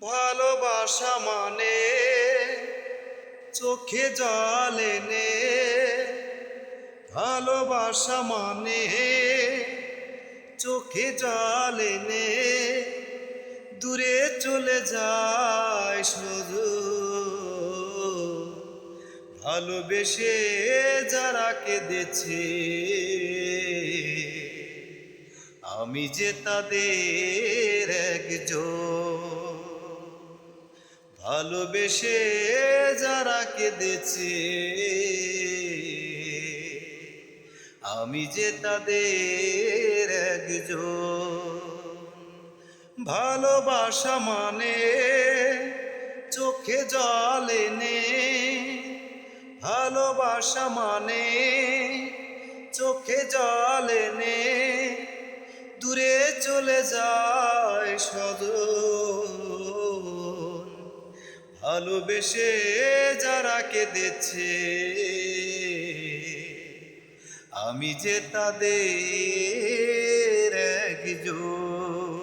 ভালোবাসা মানে চোখে জল এনে, ভালোবাসা মানে চোখে জল এনে দূরে চলে যায় শুধু। ভালোবেসে যারা কেঁদেছে আমি যে তাদের একজন। ভালোবেসে যারা কেঁদেছে আমি যে তাদের একজন। ভালোবাসা মানে চোখে জল এনে, ভালোবাসা মানে চোখে জল এনে দূরে চলে যায় সজন। ভালোবেসে যারা কেঁদেছে আমি যে তাদের একজন।